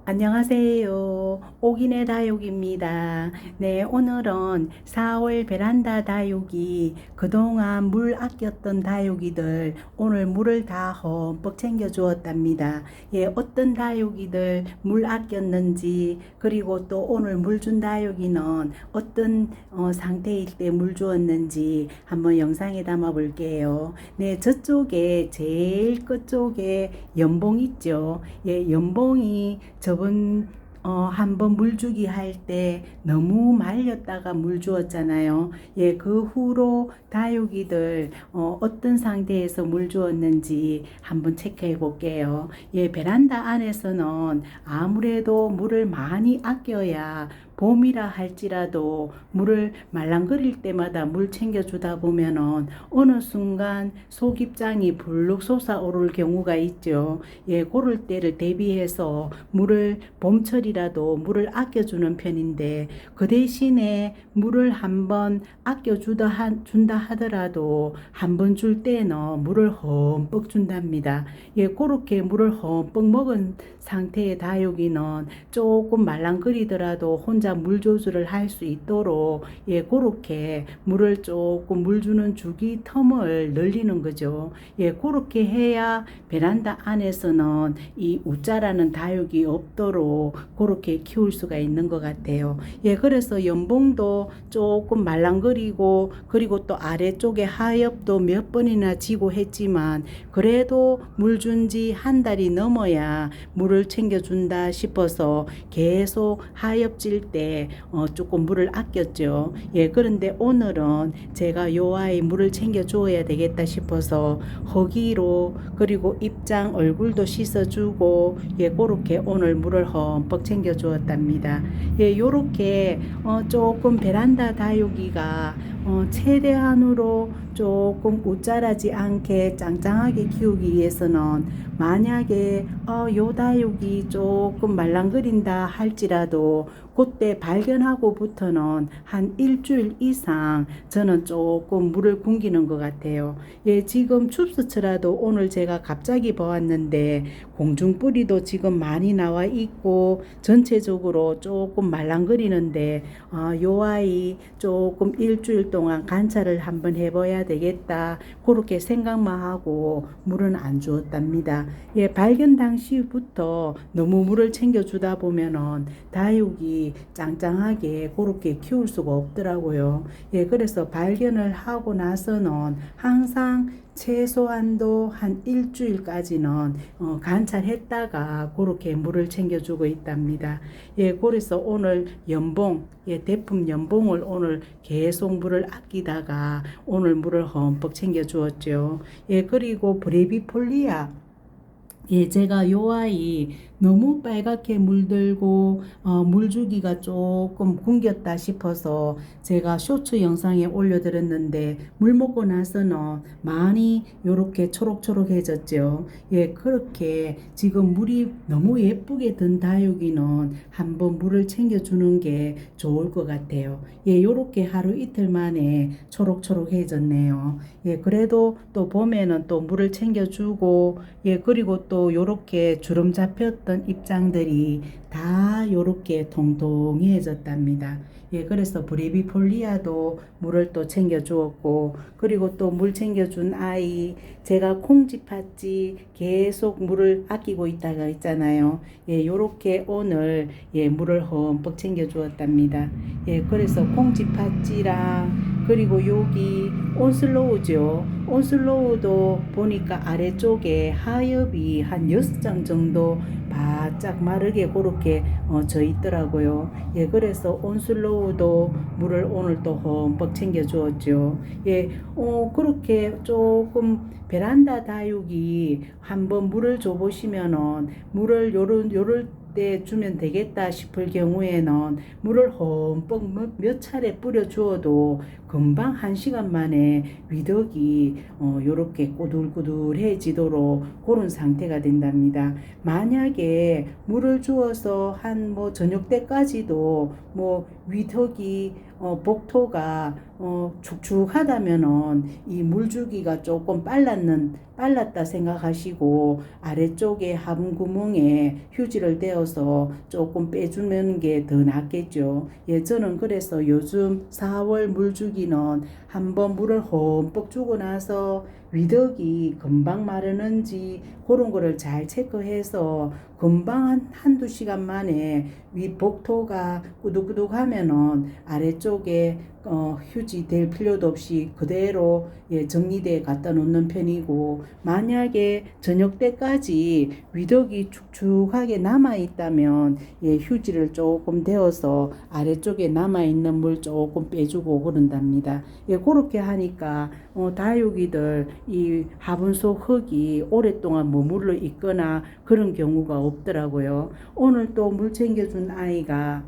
안녕하세요. 옥인의 다육입니다. 네, 오늘은 4월 베란다 다육이 그동안 물 아꼈던 다육이들 오늘 물을 다 흠뻑 챙겨 주었답니다. 예, 어떤 다육이들 물 아꼈는지 그리고 또 오늘 물 준 다육이는 어떤 상태일 때 물 주었는지 한번 영상에 담아 볼게요. 네, 저쪽에 제일 끝쪽에 연봉 있죠. 예, 연봉이 저번 한번 물주기 할 때 너무 말렸다가 물 주었잖아요. 예, 그 후로 다육이들 어떤 상태에서 물 주었는지 한번 체크해 볼게요. 예, 베란다 안에서는 아무래도 물을 많이 아껴야 봄이라 할지라도 물을 말랑거릴 때마다 물 챙겨주다 보면은 어느 순간 속입장이 불룩 솟아오를 경우가 있죠. 예, 그럴 때를 대비해서 물을 봄철이라도 물을 아껴주는 편인데 그 대신에 물을 한번 준다 하더라도 한 번 줄 때는 물을 흠뻑 준답니다. 예, 그렇게 물을 흠뻑 먹은 상태의 다육이는 조금 말랑거리더라도 혼자 물 조절을 할 수 있도록 예, 그렇게 물을 조금 물 주는 주기 텀을 늘리는 거죠. 예, 그렇게 해야 베란다 안에서는 이 우짜라는 다육이 없도록 그렇게 키울 수가 있는 것 같아요. 예, 그래서 연봉도 조금 말랑거리고 그리고 또 아래쪽에 하엽도 몇 번이나 지고 했지만 그래도 물 준 지 한 달이 넘어야 물을 챙겨준다 싶어서 계속 하엽질 때 조금 물을 아꼈죠. 예, 그런데 오늘은 제가 요 아이 물을 챙겨 주어야 되겠다 싶어서 허기로 그리고 입장 얼굴도 씻어주고 예, 그렇게 오늘 물을 흠뻑 챙겨 주었답니다. 예, 요렇게 조금 베란다 다육이가 최대한으로 조금 웃자라지 않게 짱짱하게 키우기 위해서는 만약에 요 다육이 조금 말랑거린다 할지라도 그때 발견하고부터는 한 일주일 이상 저는 조금 물을 굶기는 것 같아요. 예, 지금 춥스처라도 오늘 제가 갑자기 보았는데 공중뿌리도 지금 많이 나와 있고 전체적으로 조금 말랑거리는데 요 아이 조금 일주일 동안 관찰을 한번 해봐야 되겠다 그렇게 생각만 하고 물은 안 주었답니다. 예, 발견 당시부터 너무 물을 챙겨주다 보면은 다육이 짱짱하게 그렇게 키울 수가 없더라고요. 예, 그래서 발견을 하고 나서는 항상 최소한도 한 일주일까지는 관찰했다가 그렇게 물을 챙겨주고 있답니다. 예, 그래서 오늘 연봉, 예, 대품 연봉을 오늘 계속 물을 아끼다가 오늘 물을 흠뻑 챙겨주었죠. 예, 그리고 브레비폴리아. 예, 제가 요 아이 너무 빨갛게 물들고 물 주기가 조금 굶겼다 싶어서 제가 쇼츠 영상에 올려드렸는데 물 먹고 나서는 많이 요렇게 초록초록해졌죠. 예, 그렇게 지금 물이 너무 예쁘게 든 다육이는 한번 물을 챙겨주는 게 좋을 것 같아요. 예, 요렇게 하루 이틀 만에 초록초록해졌네요. 예, 그래도 또 봄에는 또 물을 챙겨주고 예, 그리고 또 요렇게 주름 잡혔던 입장들이 다 요렇게 통통해졌답니다. 예, 그래서 브레비폴리아도 물을 또 챙겨 주었고, 그리고 또 물 챙겨준 아이, 제가 콩쥐 팥쥐 계속 물을 아끼고 있다가 있잖아요. 예, 요렇게 오늘 예, 물을 흠뻑 챙겨 주었답니다. 예, 그래서 콩쥐 팥쥐랑 그리고 여기 온슬로우죠. 온슬로우도 보니까 아래쪽에 하엽이 한 6장 정도 바짝 마르게 그렇게 져 있더라고요. 예, 그래서 온슬로우도 물을 오늘 또 흠뻑 챙겨 주었죠. 예, 그렇게 조금 베란다 다육이 한번 물을 줘 보시면은 물을 요럴 때 주면 되겠다 싶을 경우에는 물을 흠뻑 몇 차례 뿌려 주어도 금방 1시간 만에 위덕이 요렇게 꼬들꼬들해지도록 그런 상태가 된답니다. 만약에 물을 주어서 한 뭐 저녁 때까지도 뭐 위턱이 복토가 축축하다면은 이 물주기가 조금 빨랐다 생각하시고 아래쪽에 화분 구멍에 휴지를 대어서 조금 빼주는 게 더 낫겠죠. 예, 저는 그래서 요즘 4월 물주기는 한번 물을 흠뻑 주고 나서 위덕이 금방 마르는지 그런 거를 잘 체크해서 금방 한두 시간 만에 위 복토가 꾸덕꾸덕 하면은 아래쪽에 휴지 댈 필요도 없이 그대로 정리대에 갖다 놓는 편이고, 만약에 저녁 때까지 위덕이 축축하게 남아 있다면 휴지를 조금 데워서 아래쪽에 남아 있는 물 조금 빼주고 그런답니다. 그렇게 하니까 다육이들 이 화분 속 흙이 오랫동안 머물러 있거나 그런 경우가 없더라고요. 오늘 또 물 챙겨준 아이가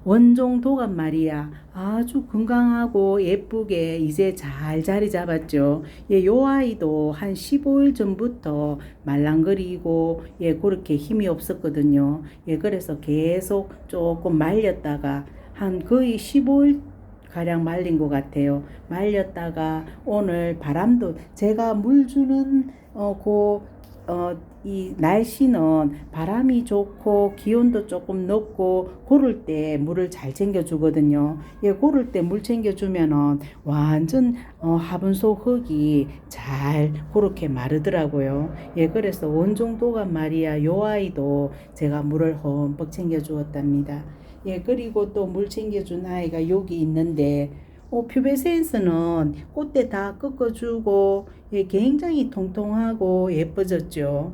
원종도감 말이야. 아주 건강하고 예쁘게 이제 잘 자리 잡았죠. 요 아이도 한 15일 전부터 말랑거리고 그렇게 힘이 없었거든요. 그래서 계속 조금 말렸다가 한 거의 15일 가량 말린 것 같아요. 말렸다가 오늘 바람도 제가 물 주는 이 날씨는 바람이 좋고 기온도 조금 높고 고를 때 물을 잘 챙겨 주거든요. 고를 때 물 챙겨 주면은 완전 화분 속 흙이 잘 그렇게 마르더라고요. 그래서 원종도가 말이야, 요 아이도 제가 물을 흠뻑 챙겨 주었답니다. 그리고 또 물 챙겨 준 아이가 여기 있는데 퓨베센스는 꽃대 다 꺾어주고 굉장히 통통하고 예뻐졌죠.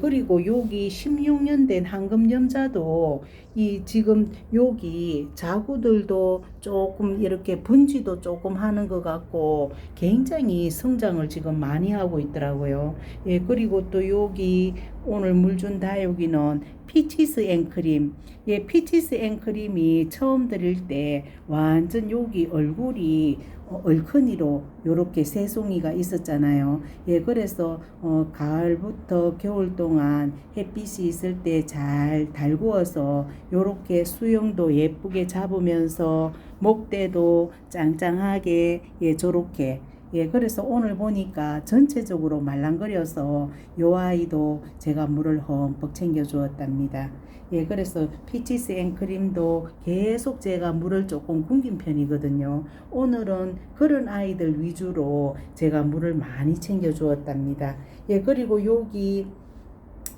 그리고 여기 16년 된 황금염자도 이 지금 여기 자구들도 조금 이렇게 분지도 조금 하는 것 같고 굉장히 성장을 지금 많이 하고 있더라고요. 그리고 또 여기 오늘 물 준 다육이는 피치스 앵크림. 피치스 앵크림이 처음 들일 때 완전 여기 얼굴이 얼큰이로 요렇게 새송이가 있었잖아요. 그래서 가을부터 겨울 동안 햇빛이 있을 때 잘 달구어서 요렇게 수영도 예쁘게 잡으면서 목대도 짱짱하게 저렇게 그래서 오늘 보니까 전체적으로 말랑거려서 요 아이도 제가 물을 흠뻑 챙겨 주었답니다. 그래서 피치스 앵크림도 계속 제가 물을 조금 굶긴 편이거든요. 오늘은 그런 아이들 위주로 제가 물을 많이 챙겨 주었답니다. 그리고 여기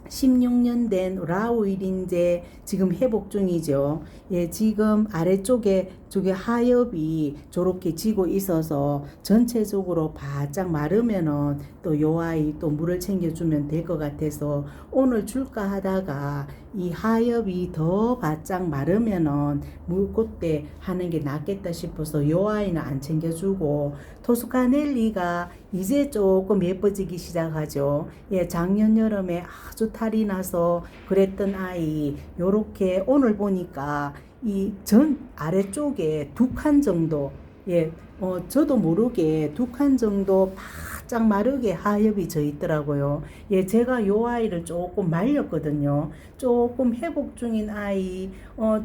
16년 된 라우일인제 지금 회복 중이죠. 지금 아래쪽에 저게 하엽이 저렇게 지고 있어서 전체적으로 바짝 마르면은 또 요 아이 또 물을 챙겨주면 될 것 같아서 오늘 줄까 하다가 이 하엽이 더 바짝 마르면은 물꽃대 하는 게 낫겠다 싶어서 요 아이는 안 챙겨주고, 토스카넬리가 이제 조금 예뻐지기 시작하죠. 작년 여름에 아주 탈이 나서 그랬던 아이 요렇게 오늘 보니까 이 전 아래쪽에 2칸 정도 저도 모르게 2칸 정도 바짝 마르게 하엽이 져 있더라고요. 제가 요 아이를 조금 말렸거든요. 조금 회복 중인 아이,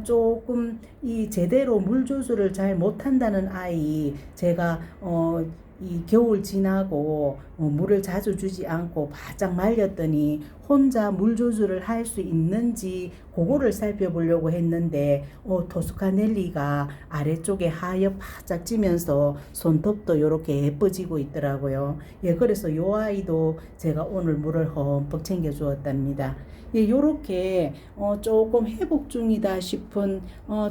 조금 이 제대로 물 조절을 잘 못한다는 아이, 제가 이 겨울 지나고 물을 자주 주지 않고 바짝 말렸더니 혼자 물 조절을 할 수 있는지 그거를 살펴보려고 했는데 토스카넬리가 아래쪽에 하얗 바짝 찌면서 손톱도 이렇게 예뻐지고 있더라고요. 그래서 요 아이도 제가 오늘 물을 흠뻑 챙겨 주었답니다. 요렇게 조금 회복 중이다 싶은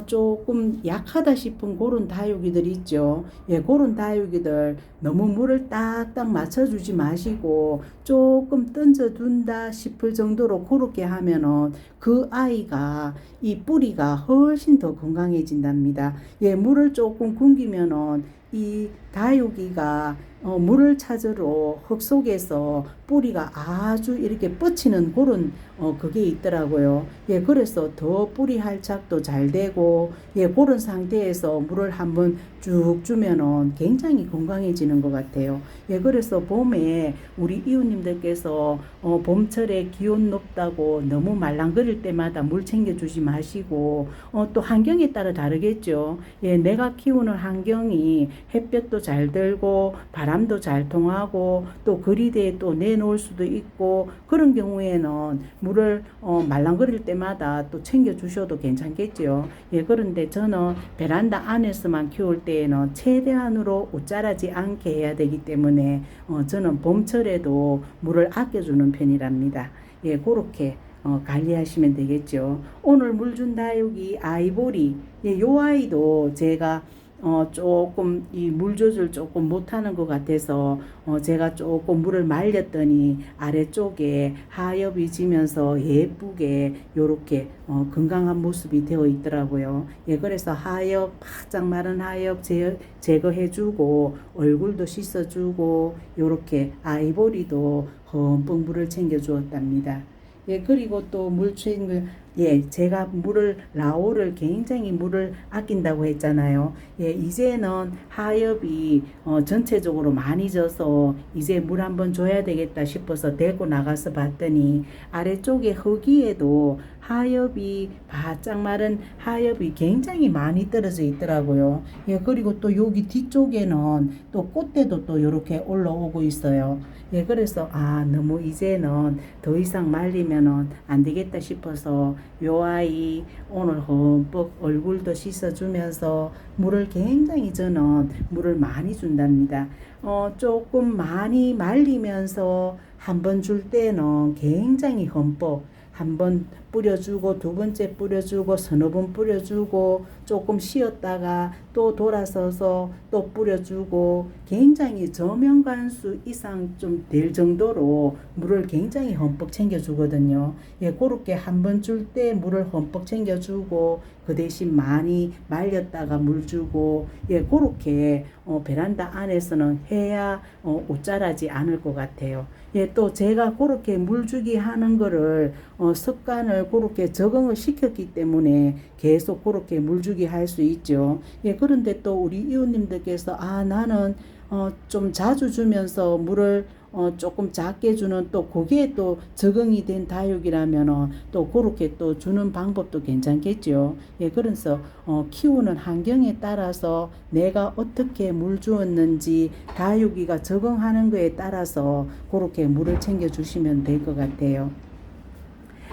조금 약하다 싶은 그런 다육이들 있죠. 그런 다육이들 너무 물을 딱딱 맞춰주지 마시고 조금 던져둔다 싶을 정도로 그렇게 하면은 그 아이가 이 뿌리가 훨씬 더 건강해진답니다. 물을 조금 굶기면은 이 다육이가 물을 찾으러 흙 속에서 뿌리가 아주 이렇게 뻗치는 그런 그게 있더라고요. 예, 그래서 더 뿌리 활착도 잘 되고, 예, 그런 상태에서 물을 한번 쭉 주면은 굉장히 건강해지는 것 같아요. 예, 그래서 봄에 우리 이웃님들께서 봄철에 기온 높다고 너무 말랑거릴 때마다 물 챙겨주지 마시고, 또 환경에 따라 다르겠죠. 예, 내가 키우는 환경이 햇볕도 잘 들고 바람도 잘 통하고 또 거리대에 또 내놓을 수도 있고, 그런 경우에는 물을 말랑거릴 때마다 또 챙겨 주셔도 괜찮겠죠. 예, 그런데 저는 베란다 안에서만 키울 때에는 최대한으로 옷자라지 않게 해야 되기 때문에 저는 봄철에도 물을 아껴주는 편이랍니다. 예, 그렇게 관리하시면 되겠죠. 오늘 물 준 다육이 아이보리, 예, 요 아이도 제가 조금 이 물 조절 조금 못하는 것 같아서 제가 조금 물을 말렸더니 아래쪽에 하엽이 지면서 예쁘게 요렇게 건강한 모습이 되어 있더라고요. 예, 그래서 하엽, 바짝 마른 하엽 제거해주고 얼굴도 씻어주고 요렇게 아이보리도 흠뻑 물을 챙겨 주었답니다. 예, 그리고 또 물 챙겨, 예, 제가 라오를 굉장히 물을 아낀다고 했잖아요. 예, 이제는 하엽이 전체적으로 많이 져서 이제 물 한번 줘야 되겠다 싶어서 데리고 나가서 봤더니 아래쪽에 흙위에도 하엽이 바짝 마른 하엽이 굉장히 많이 떨어져 있더라고요. 예, 그리고 또 여기 뒤쪽에는 또 꽃대도 또 이렇게 올라오고 있어요. 예, 그래서 너무 이제는 더 이상 말리면은 안 되겠다 싶어서 요 아이 오늘 흠뻑 얼굴도 씻어주면서 물을 굉장히 저는 물을 많이 준답니다. 조금 많이 말리면서 한 번 줄 때는 굉장히 흠뻑 한 번 뿌려주고 두 번째 뿌려주고 서너 번 뿌려주고 조금 쉬었다가 또 돌아서서 또 뿌려주고 굉장히 저면관수 이상 좀 될 정도로 물을 굉장히 흠뻑 챙겨주거든요. 예, 그렇게 한 번 줄 때 물을 흠뻑 챙겨주고 그 대신 많이 말렸다가 물 주고, 예, 그렇게 베란다 안에서는 해야 옷자라지 않을 것 같아요. 예, 또 제가 그렇게 물 주기 하는 거를 습관을 그렇게 적응을 시켰기 때문에 계속 그렇게 물 주기 할 수 있죠. 예, 그런데 또 우리 이웃님들께서 나는 좀 자주 주면서 물을 조금 작게 주는 또 그게 또 적응이 된 다육이라면은 또 그렇게 또 주는 방법도 괜찮겠죠. 예, 그래서 키우는 환경에 따라서 내가 어떻게 물 주었는지 다육이가 적응하는 거에 따라서 그렇게 물을 챙겨 주시면 될 것 같아요.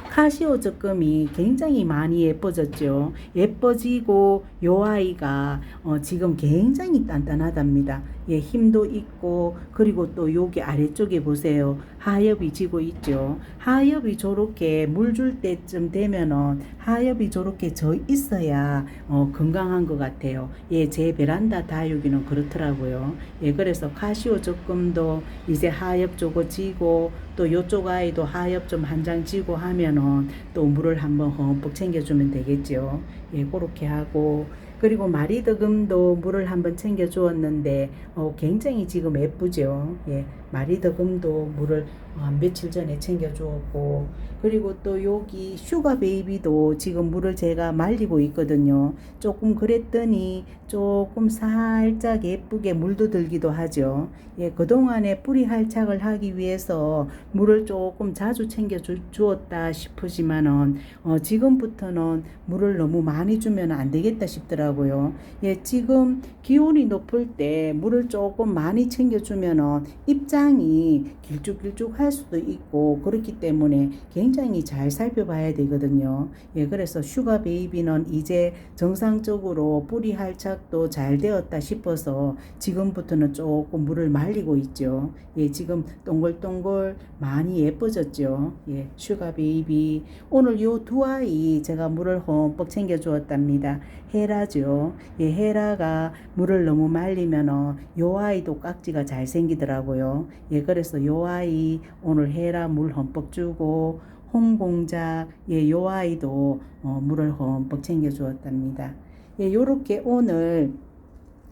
카시오 젖금이 굉장히 많이 예뻐졌죠. 예뻐지고 요 아이가 지금 굉장히 단단하답니다. 예, 힘도 있고, 그리고 또 여기 아래쪽에 보세요. 하엽이 지고 있죠. 하엽이 저렇게 물 줄 때쯤 되면은 하엽이 저렇게 져 있어야 건강한 것 같아요. 예, 제 베란다 다육이는 그렇더라고요. 예, 그래서 카시오 젖금도 이제 하엽 저거 지고 또 요쪽 아이도 하엽 좀 한 장 지고 하면은 또 물을 한번 흠뻑 챙겨주면 되겠죠. 예, 그렇게 하고, 그리고 마리드금도 물을 한번 챙겨 주었는데 굉장히 지금 예쁘죠. 예, 마리드금도 물을 한 며칠 전에 챙겨 주었고, 그리고 또 여기 슈가 베이비도 지금 물을 제가 말리고 있거든요. 조금 그랬더니 조금 살짝 예쁘게 물도 들기도 하죠. 예, 그동안에 뿌리 활착을 하기 위해서 물을 조금 자주 챙겨 주었다 싶으지만은 지금부터는 물을 너무 많이 주면 안 되겠다 싶더라고요. 예, 지금 기온이 높을 때 물을 조금 많이 챙겨 주면은 입장이 길쭉길쭉 할 수도 있고 그렇기 때문에 굉장히 잘 살펴봐야 되거든요. 예, 그래서 슈가 베이비는 이제 정상적으로 뿌리 활착도 잘 되었다 싶어서 지금부터는 조금 물을 말리고 있죠. 예, 지금 동글동글 많이 예뻐졌죠. 예, 슈가 베이비. 오늘 요 두 아이 제가 물을 흠뻑 챙겨 주었답니다. 헤라죠. 예, 헤라가 물을 너무 말리면은 요 아이도 깍지가 잘 생기더라고요. 예, 그래서 요 아이 오늘 헤라 물 흠뻑 주고, 홍공작, 예, 요 아이도 물을 흠뻑 챙겨 주었답니다. 예, 요렇게 오늘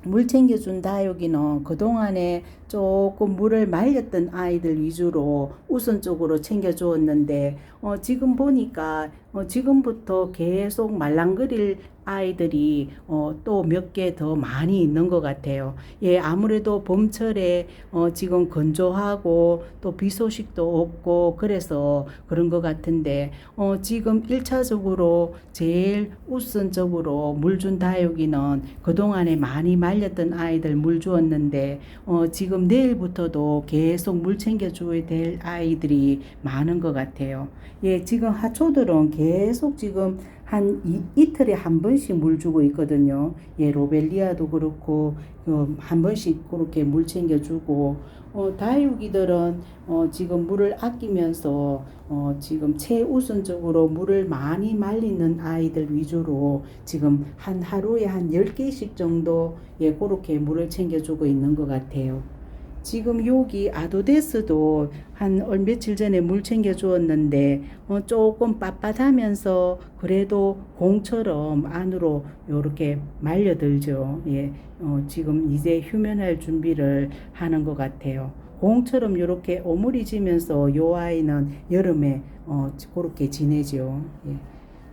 물 챙겨준 다육이는 그동안에 조금 물을 말렸던 아이들 위주로 우선적으로 챙겨주었는데 지금 보니까 지금부터 계속 말랑거릴 아이들이 또 몇 개 더 많이 있는 것 같아요. 예, 아무래도 봄철에 지금 건조하고 또 비 소식도 없고 그래서 그런 것 같은데 지금 1차적으로 제일 우선적으로 물 준 다육이는 그동안에 많이 말렸던 아이들 물 주었는데 지금 내일부터도 계속 물 챙겨줘야 될 아이들이 많은 것 같아요. 예, 지금 하초들은 계속 지금 한 이틀에 한 번씩 물 주고 있거든요. 예, 로벨리아도 그렇고 한 번씩 그렇게 물 챙겨주고 다육이들은 지금 물을 아끼면서 지금 최우선적으로 물을 많이 말리는 아이들 위주로 지금 한 하루에 한 10개씩 정도 예, 그렇게 물을 챙겨주고 있는 것 같아요. 지금 여기 아도데스도 한 며칠 전에 물 챙겨 주었는데 조금 빳빳하면서 그래도 공처럼 안으로 이렇게 말려들죠. 예, 지금 이제 휴면할 준비를 하는 것 같아요. 공처럼 이렇게 오므리지면서 요 아이는 여름에 그렇게 지내죠. 예.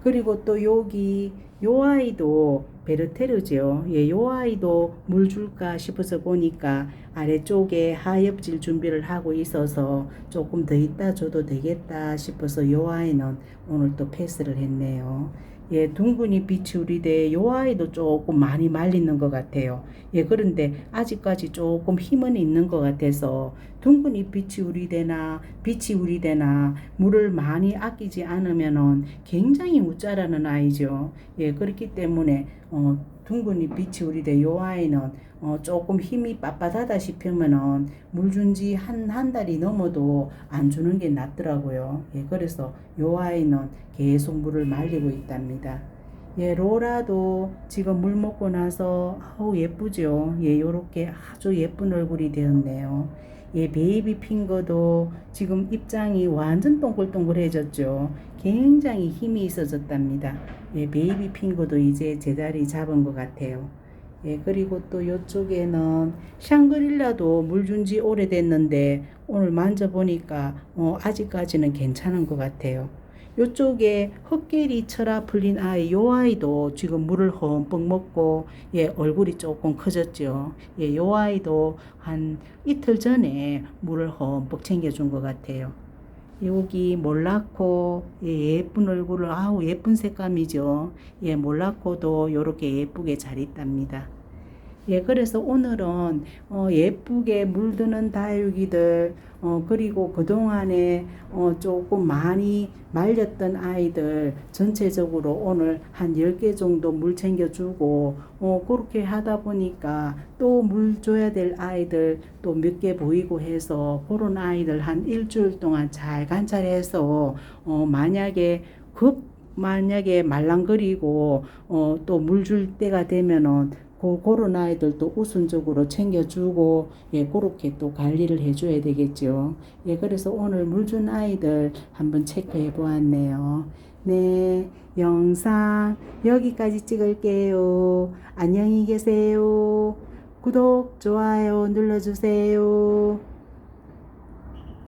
그리고 또 여기 요 아이도 베르테르죠. 예, 요 아이도 물 줄까 싶어서 보니까 아래쪽에 하엽질 준비를 하고 있어서 조금 더 있다 줘도 되겠다 싶어서 요 아이는 오늘 또 패스를 했네요. 예, 둥근이 빛이 우리대 요 아이도 조금 많이 말리는 것 같아요. 예, 그런데 아직까지 조금 힘은 있는 것 같아서 둥근이 빛이 우리대나 물을 많이 아끼지 않으면은 굉장히 웃자라는 아이죠. 예, 그렇기 때문에 둥근이 빛이 우리대 요 아이는 조금 힘이 빳빳하다 싶으면은 물 준 지 한 달이 넘어도 안 주는 게 낫더라고요. 예, 그래서 요 아이는 계속 물을 말리고 있답니다. 예, 로라도 지금 물 먹고 나서 아우 예쁘죠. 예, 요렇게 아주 예쁜 얼굴이 되었네요. 예, 베이비 핑거도 지금 입장이 완전 동글동글해졌죠. 굉장히 힘이 있어졌답니다. 예, 베이비 핑거도 이제 제자리 잡은 것 같아요. 예, 그리고 또 이쪽에는 샹그릴라도 물 준 지 오래됐는데 오늘 만져보니까 아직까지는 괜찮은 것 같아요. 요쪽에 헛개리 철아 풀린 아이, 요 아이도 지금 물을 흠뻑 먹고 예, 얼굴이 조금 커졌죠. 예, 요 아이도 한 이틀 전에 물을 흠뻑 챙겨준 것 같아요. 여기 몰라코 예, 예쁜 얼굴을 아우 예쁜 색감이죠. 예, 몰라코도 요렇게 예쁘게 잘 있답니다. 예, 그래서 오늘은 예쁘게 물드는 다육이들 그리고 그동안에 조금 많이 말렸던 아이들 전체적으로 오늘 한 10개 정도 물 챙겨주고 그렇게 하다 보니까 또 물 줘야 될 아이들 또 몇 개 보이고 해서 그런 아이들 한 일주일 동안 잘 관찰해서 만약에 말랑거리고 또 물 줄 때가 되면은 그런 아이들도 우선적으로 챙겨주고 예, 그렇게 또 관리를 해줘야 되겠죠. 예, 그래서 오늘 물 준 아이들 한번 체크해 보았네요. 네, 영상 여기까지 찍을게요. 안녕히 계세요. 구독, 좋아요 눌러주세요.